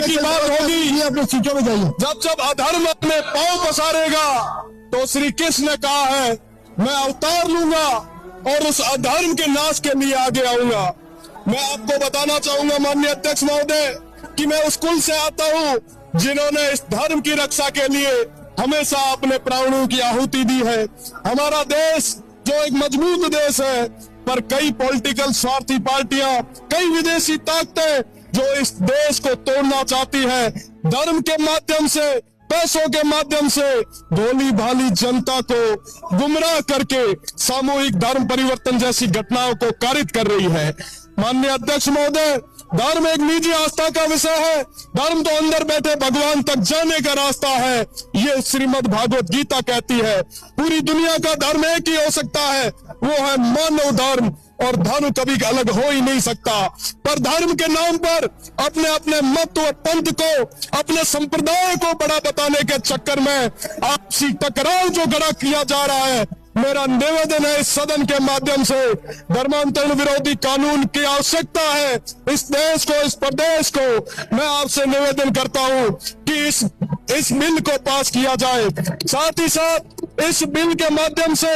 की बात होगी, ये अपने सीटों में जाइए। जब जब अधर्म अपने पांव पसारेगा तो श्री कृष्ण ने कहा है मैं अवतार लूंगा और उस अधर्म के नाश के लिए आगे आऊंगा। मैं आपको बताना चाहूंगा माननीय अध्यक्ष महोदय कि मैं उस कुल से आता हूं जिन्होंने इस धर्म की रक्षा के लिए हमेशा अपने प्राणों की आहुति दी है। हमारा देश जो एक मजबूत देश है, पर कई पॉलिटिकल स्वार्थी पार्टियां, कई विदेशी ताकतें जो इस देश को तोड़ना चाहती है, धर्म के माध्यम से, पैसों के माध्यम से भोली भाली जनता को गुमराह करके सामूहिक धर्म परिवर्तन जैसी घटनाओं को कारित कर रही है। माननीय अध्यक्ष महोदय, धर्म एक निजी आस्था का विषय है। धर्म तो अंदर बैठे भगवान तक जाने का रास्ता है, ये श्रीमद् भागवत गीता कहती है। पूरी दुनिया का धर्म एक ही हो सकता है, वो है मानव धर्म, और धर्म कभी अलग हो ही नहीं सकता। पर धर्म के नाम पर अपने अपने मत और पंथ को, अपने संप्रदाय को बड़ा बताने के चक्कर में आपसी टकराव जो खड़ा किया जा रहा है, मेरा निवेदन है इस सदन के माध्यम से धर्मांतरण विरोधी कानून की आवश्यकता है। इस देश को, इस प्रदेश को मैं आपसे निवेदन करता हूं कि इस बिल को पास किया जाए। साथ ही साथ इस बिल के माध्यम से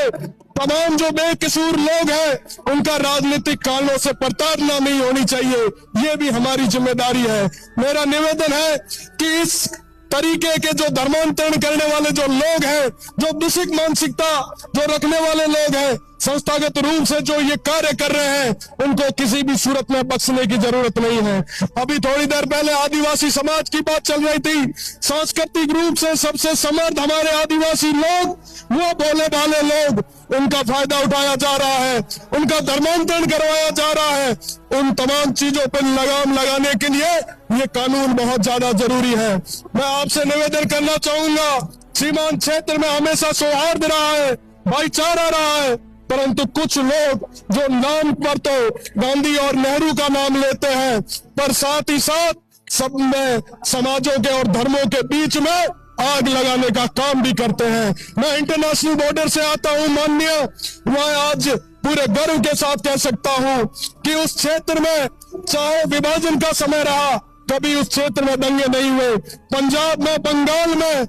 तमाम जो बेकसूर लोग हैं उनका राजनीतिक कारणों से प्रताड़ना नहीं होनी चाहिए, ये भी हमारी जिम्मेदारी है। मेरा निवेदन है कि इस तरीके के जो धर्मांतरण करने वाले जो लोग हैं, जो दूषित मानसिकता जो रखने वाले लोग हैं, संस्थागत रूप से जो ये कार्य कर रहे हैं, उनको किसी भी सूरत में बख्शने की जरूरत नहीं है। अभी थोड़ी देर पहले आदिवासी समाज की बात चल रही थी। सांस्कृतिक रूप से सबसे समर्थ हमारे आदिवासी लोग, वो भोले भाले लोग, उनका फायदा उठाया जा रहा है, उनका धर्मांतरण करवाया जा रहा है। उन तमाम चीजों पर लगाम लगाने के लिए ये कानून बहुत ज्यादा जरूरी है। मैं आपसे निवेदन करना चाहूंगा, सीमांत क्षेत्र में हमेशा सौहार्द रहा है, भाईचारा रहा है, परंतु कुछ लोग जो नाम पर तो गांधी और नेहरू का नाम लेते हैं, पर साथ ही साथ सब में समाजों के और धर्मों के बीच में आग लगाने का काम भी करते हैं। मैं इंटरनेशनल बॉर्डर से आता हूं माननीय, मैं आज पूरे गर्व के साथ कह सकता हूं कि उस क्षेत्र में चाहे विभाजन का समय रहा, कभी उस क्षेत्र में दंगे नहीं हुए। पंजाब में, बंगाल में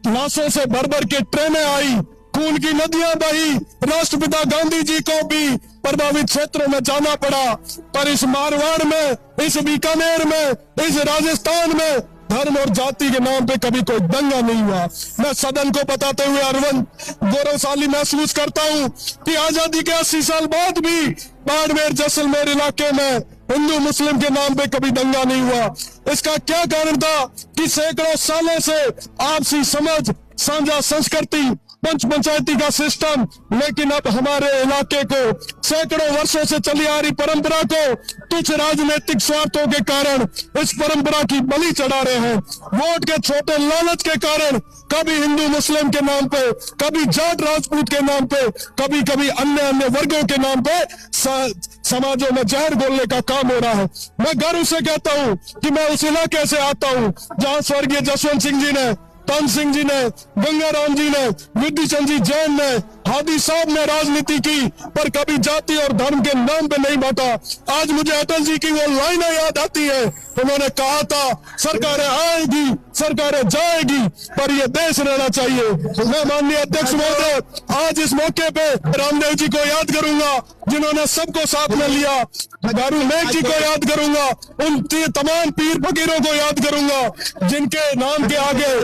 लाशों से भर भर के ट्रेनें आई, खून की नदियां बही, राष्ट्रपिता गांधी जी को भी प्रभावित क्षेत्रों में जाना पड़ा। पर इस मारवाड़ में, इस बीकानेर में, इस राजस्थान में धर्म और जाति के नाम पे कभी कोई दंगा नहीं हुआ। मैं सदन को बताते हुए अरविंद गौरवशाली महसूस करता हूं कि आजादी के 80 साल बाद भी बाड़मेर, जैसलमेर इलाके में हिंदू मुस्लिम के नाम पे कभी दंगा नहीं हुआ। इसका क्या कारण था कि सैकड़ों सालों से आपसी समझ, साझा संस्कृति, पंच पंचायती का सिस्टम, लेकिन अब हमारे इलाके को सैकड़ों वर्षों से चली आ रही परंपरा को तुच्छ राजनीतिक स्वार्थों के कारण इस परंपरा की बलि चढ़ा रहे हैं। वोट के छोटे लालच के कारण कभी हिंदू मुस्लिम के नाम पे, कभी जाट राजपूत के नाम पे, कभी कभी अन्य अन्य वर्गों के नाम पे समाजों में जहर घोलने का काम हो रहा है। मैं गर्व से कहता हूं कि मैं उस इलाके से आता हूं जहां स्वर्गीय जसवंत सिंह जी ने, तन सिंह जी ने, गंगाराम जी ने, विधि चंद जी जैन ने, हादी साहब ने राजनीति की, पर कभी जाति और धर्म के नाम पे नहीं बांटा। आज मुझे अटल जी की वो लाइनें याद आती है, उन्होंने कहा था सरकारें आएगी, सरकारें जाएगी, पर ये देश रहना चाहिए। मैं माननीय अध्यक्ष महोदय आज इस मौके पे रामदेव जी को याद करूंगा जिन्होंने सबको साथ में लिया, दारू मेघ जी को याद करूंगा, उन तमाम पीर फकीरों को याद करूंगा जिनके नाम के आगे